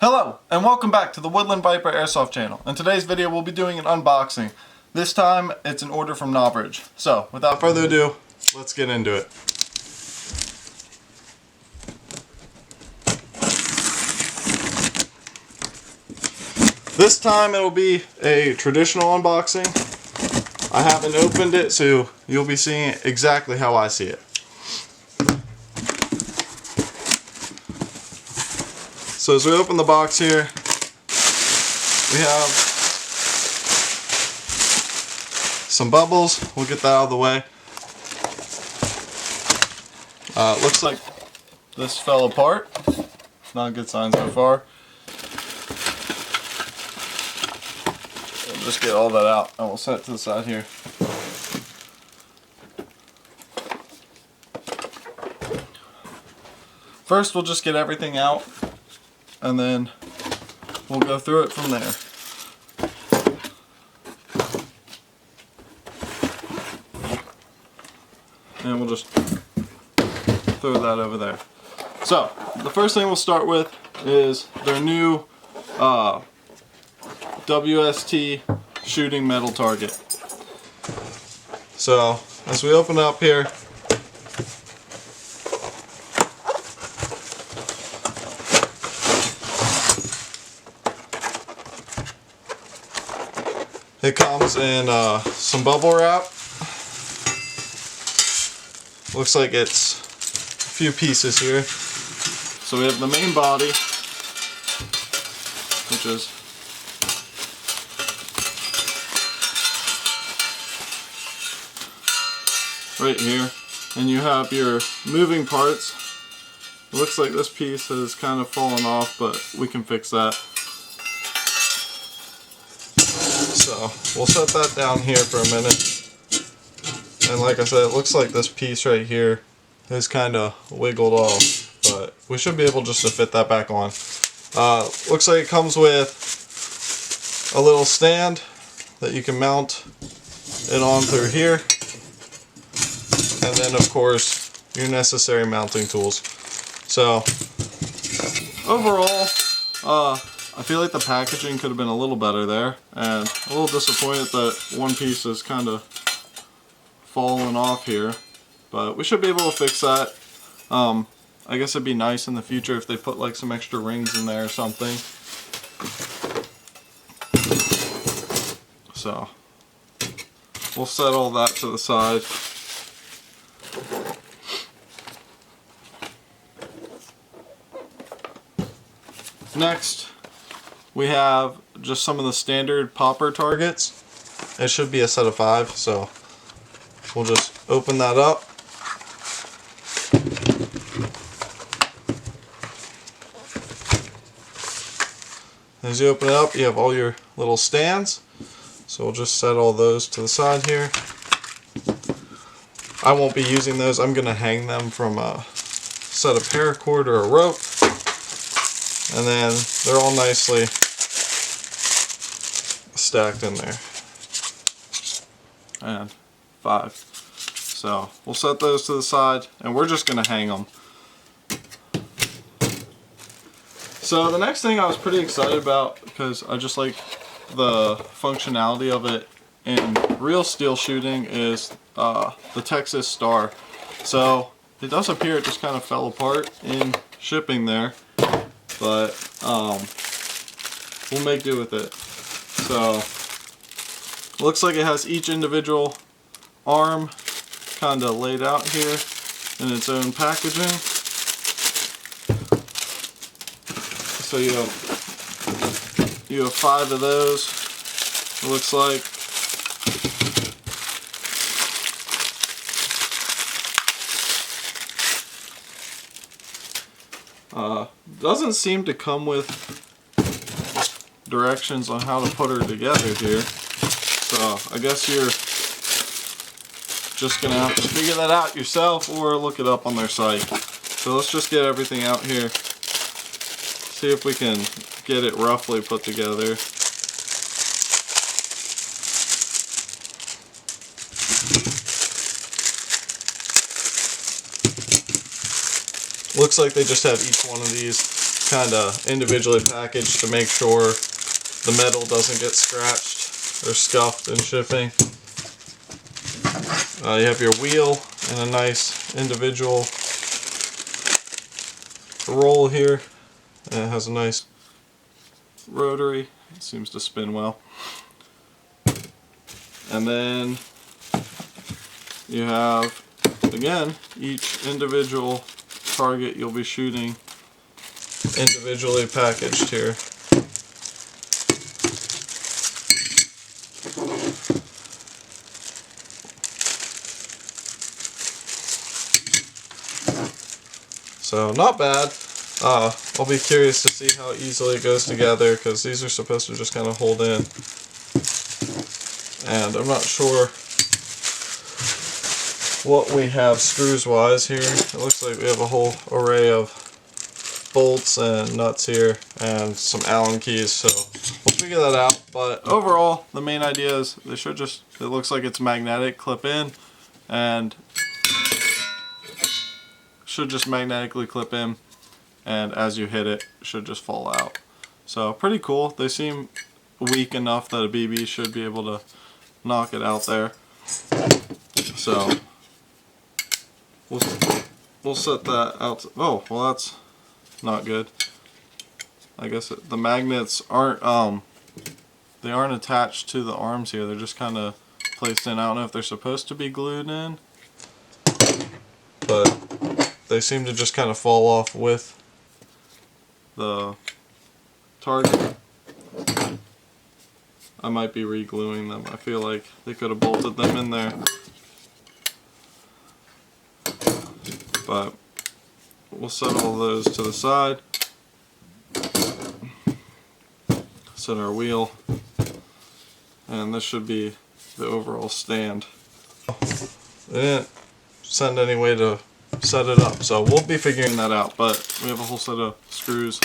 Hello, and welcome back to the Woodland Viper Airsoft channel. In today's video, we'll be doing an unboxing. This time, it's an order from Novritsch. So, without further ado, let's get into it. This time, it'll be a traditional unboxing. I haven't opened it, so you'll be seeing it exactly how I see it. So as we open the box here, we have some bubbles. We'll get that out of the way. Looks like this fell apart. Not a good sign so far. We'll just get all that out and we'll set it to the side here. First, we'll just get everything out, and then we'll go through it from there. And we'll just throw that over there. So, the first thing we'll start with is their new WST shooting metal target. So, as we open it up here, it comes in some bubble wrap. Looks like it's a few pieces here. So we have the main body, which is right here. And you have your moving parts. It looks like this piece has kind of fallen off, but we can fix that. So we'll set that down here for a minute. And like I said, it looks like this piece right here is kind of wiggled off, but we should be able just to fit that back on. Looks like it comes with a little stand that you can mount it on through here. And then of course your necessary mounting tools. So overall, I feel like the packaging could have been a little better there, and a little disappointed that one piece is kind of falling off here, but we should be able to fix that. I guess it'd be nice in the future if they put like some extra rings in there or something. So we'll set all that to the side. Next, we have just some of the standard popper targets. It should be a set of 5, so we'll just open that up. As you open it up, you have all your little stands. So we'll just set all those to the side here. I won't be using those. I'm going to hang them from a set of paracord or a rope. And then they're all nicely stacked in there. And 5. So we'll set those to the side and we're just going to hang them. So the next thing I was pretty excited about, because I just like the functionality of it in real steel shooting, is the Texas Star. So it does appear it just kind of fell apart in shipping there. But we'll make do with it. So looks like it has each individual arm kind of laid out here in its own packaging. So you have 5 of those, it looks like. Doesn't seem to come with directions on how to put her together here. So I guess you're just gonna have to figure that out yourself or look it up on their site. So let's just get everything out here. See if we can get it roughly put together. Looks like they just have each one of these kind of individually packaged to make sure the metal doesn't get scratched or scuffed in shipping. You have your wheel and a nice individual roll here. And it has a nice rotary. It seems to spin well. And then you have, again, each individual target you'll be shooting individually packaged here. So not bad. I'll be curious to see how easily it goes together, because these are supposed to just kind of hold in. And I'm not sure what we have screws wise here. It looks like we have a whole array of bolts and nuts here and some Allen keys, so we'll figure that out. But overall, the main idea is they should just, it looks like it's magnetic, clip in, and should just magnetically clip in, and as you hit it, it should just fall out. So pretty cool. They seem weak enough that a BB should be able to knock it out there. So we'll set that out. Oh, well, that's not good. I guess the magnets aren't they aren't attached to the arms here. They're just kind of placed in. I don't know if they're supposed to be glued in, but they seem to just kind of fall off with the target. I might be re-gluing them. I feel like they could have bolted them in there. But we'll set all those to the side. Set our wheel. And this should be the overall stand. They didn't send any way to set it up, so we'll be figuring that out. But we have a whole set of screws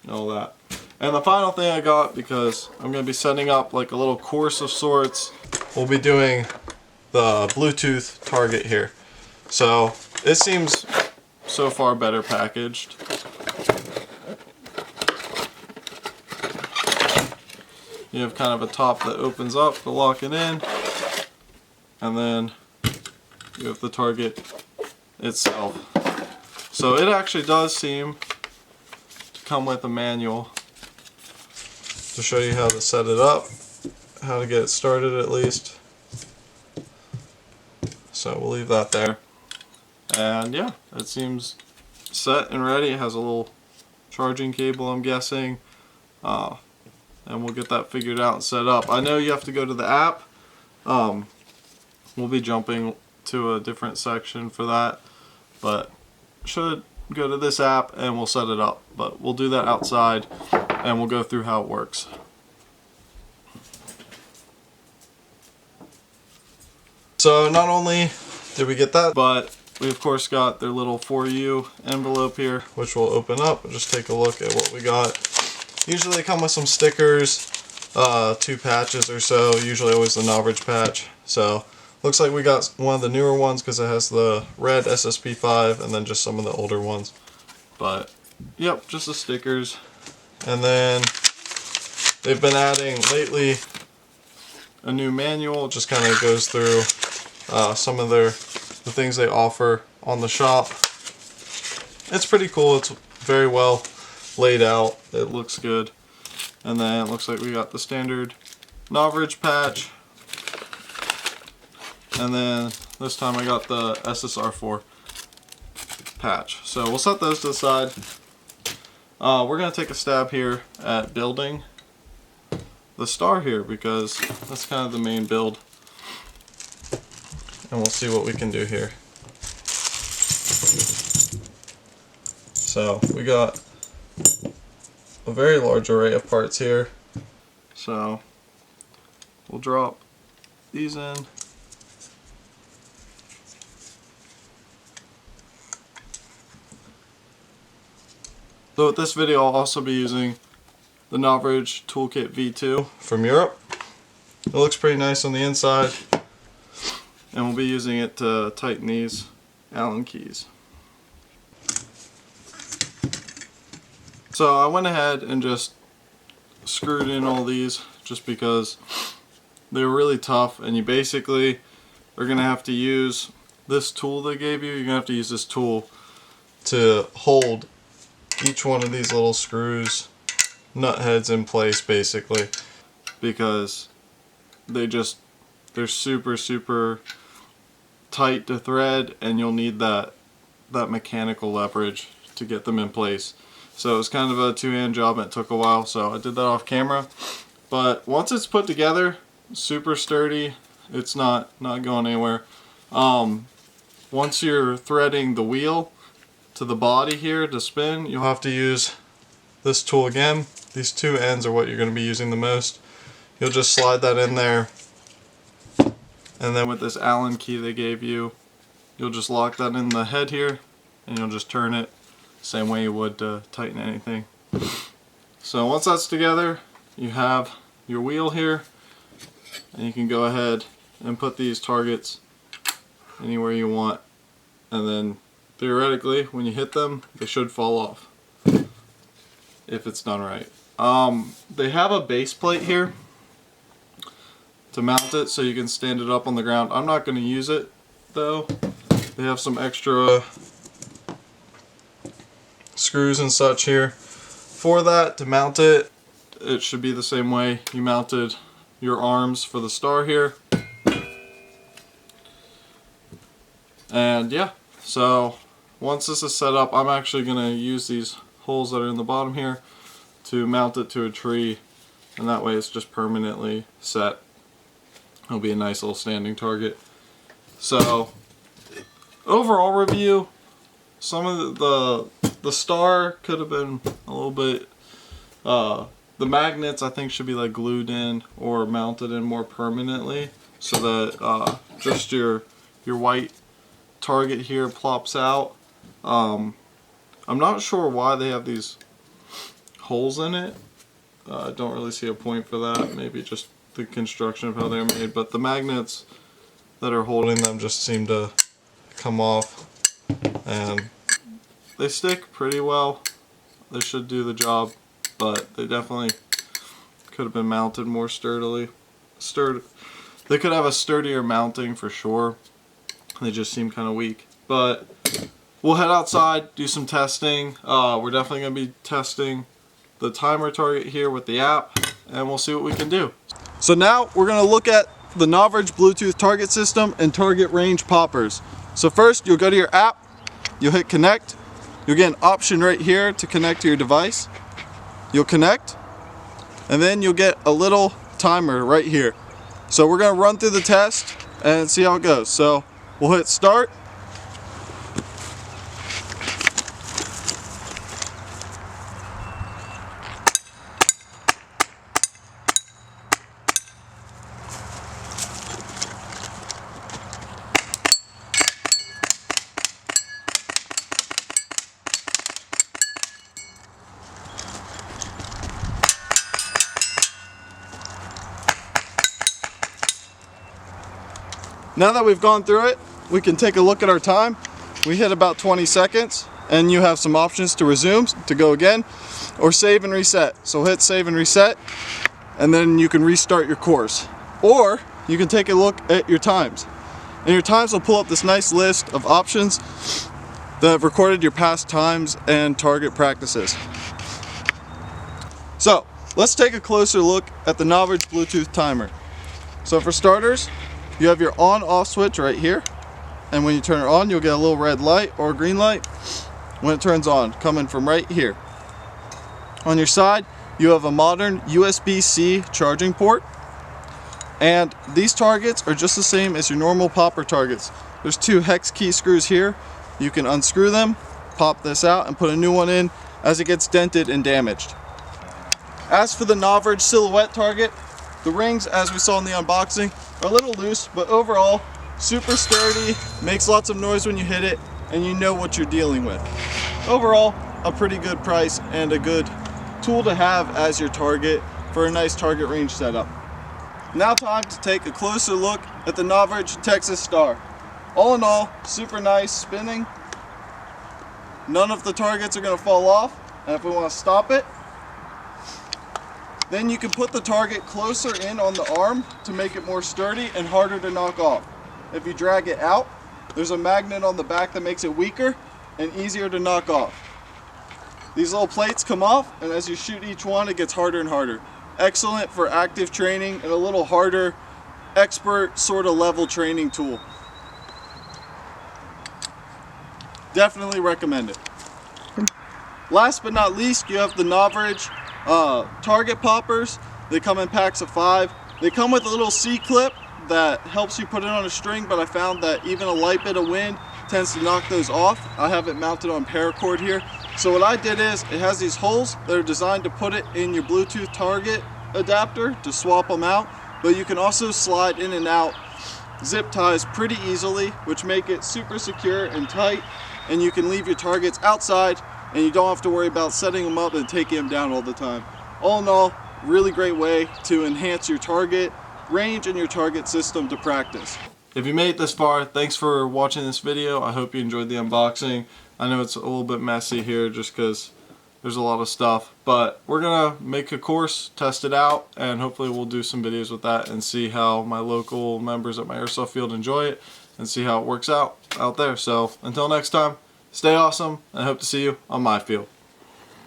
and all that. And the final thing I got, because I'm going to be setting up like a little course of sorts, we'll be doing the Bluetooth target here. So it seems so far better packaged. You have kind of a top that opens up to lock it in, and then you have the target itself. So it actually does seem to come with a manual to show you how to set it up, how to get it started at least. So we'll leave that there. And yeah, it seems set and ready. It has a little charging cable, I'm guessing. And we'll get that figured out and set up. I know you have to go to the app. We'll be jumping to a different section for that, but should go to this app and we'll set it up. But we'll do that outside and we'll go through how it works. So not only did we get that, but we of course got their little For You envelope here, which we'll open up and just take a look at what we got. Usually they come with some stickers, 2 patches or so, usually always the Novritsch patch. So looks like we got one of the newer ones because it has the red SSP5 and then just some of the older ones. But yep, just the stickers. And then they've been adding lately a new manual. It just kind of goes through some of the things they offer on the shop. It's pretty cool. It's very well laid out. It looks good. And then it looks like we got the standard Novritsch patch. And then this time I got the SSR4 patch. So we'll set those to the side. We're going to take a stab here at building the star here, because that's kind of the main build. And we'll see what we can do here. So we got a very large array of parts here. So we'll drop these in. So with this video I'll also be using the Novritsch Toolkit V2 from Europe. It looks pretty nice on the inside, and we'll be using it to tighten these Allen keys. So I went ahead and just screwed in all these just because they're really tough, and you basically are going to have to use this tool they gave you. You're going to have to use this tool to hold each one of these little screws, nut heads in place basically, because they're super tight to thread, and you'll need that mechanical leverage to get them in place. So it was kind of a two-hand job and it took a while, so I did that off camera. But once it's put together, super sturdy, it's not going anywhere. Once you're threading the wheel to the body here to spin, you'll have to use this tool again. These two ends are what you're going to be using the most. You'll just slide that in there, and then with this Allen key they gave you, you'll just lock that in the head here, and you'll just turn it same way you would to tighten anything. So once that's together, you have your wheel here, and you can go ahead and put these targets anywhere you want, and then theoretically when you hit them they should fall off if it's done right. They have a base plate here to mount it so you can stand it up on the ground. I'm not going to use it though. They have some extra screws and such here for that to mount it. It should be the same way you mounted your arms for the star here. And yeah, so once this is set up, I'm actually going to use these holes that are in the bottom here to mount it to a tree, and that way it's just permanently set. It'll be a nice little standing target. So overall review, some of the star could have been a little bit, the magnets I think should be like glued in or mounted in more permanently so that just your white target here plops out. I'm not sure why they have these holes in it. I don't really see a point for that. Maybe just the construction of how they're made, but the magnets that are holding them just seem to come off, and they stick pretty well. They should do the job, but they definitely could have been mounted more sturdily. They could have a sturdier mounting for sure. They just seem kind of weak. But we'll head outside, do some testing. We're definitely going to be testing the timer target here with the app, and we'll see what we can do. So now we're going to look at the Novritsch Bluetooth target system and target range poppers. So first you'll go to your app, you'll hit connect, you'll get an option right here to connect to your device. You'll connect, and then you'll get a little timer right here. So we're going to run through the test and see how it goes. So we'll hit start. Now that we've gone through it, we can take a look at our time. We hit about 20 seconds, and you have some options to resume, to go again, or save and reset. So hit save and reset, and then you can restart your course. Or you can take a look at your times. And your times will pull up this nice list of options that have recorded your past times and target practices. So let's take a closer look at the Novritsch Bluetooth timer. So for starters, you have your on-off switch right here, and when you turn it on, you'll get a little red light or a green light when it turns on, coming from right here. On your side, you have a modern USB-C charging port, and these targets are just the same as your normal popper targets. There's two hex key screws here. You can unscrew them, pop this out, and put a new one in as it gets dented and damaged. As for the Novritsch silhouette target, the rings, as we saw in the unboxing, are a little loose, but overall super sturdy, makes lots of noise when you hit it, and you know what you're dealing with. Overall, a pretty good price and a good tool to have as your target for a nice target range setup. Now time to take a closer look at the Novritsch Texas Star. All in all, super nice spinning. None of the targets are going to fall off, And if we want to stop it, then you can put the target closer in on the arm to make it more sturdy and harder to knock off. If you drag it out, there's a magnet on the back that makes it weaker and easier to knock off. These little plates come off, and as you shoot each one, it gets harder and harder. Excellent for active training and a little harder, expert sort of level training tool. Definitely recommend it. Last but not least, you have the Novritsch target poppers. They come in packs of 5. They come with a little C-clip that helps you put it on a string, but I found that even a light bit of wind tends to knock those off. I have it mounted on paracord here. So what I did is, it has these holes that are designed to put it in your Bluetooth target adapter to swap them out, but you can also slide in and out zip ties pretty easily, which make it super secure and tight, and you can leave your targets outside and you don't have to worry about setting them up and taking them down all the time. All in all, really great way to enhance your target range and your target system to practice. If you made it this far, thanks for watching this video. I hope you enjoyed the unboxing. I know it's a little bit messy here just because there's a lot of stuff, but we're gonna make a course, test it out, and hopefully we'll do some videos with that and see how my local members at my airsoft field enjoy it and see how it works out there. So until next time, stay awesome, and I hope to see you on my field.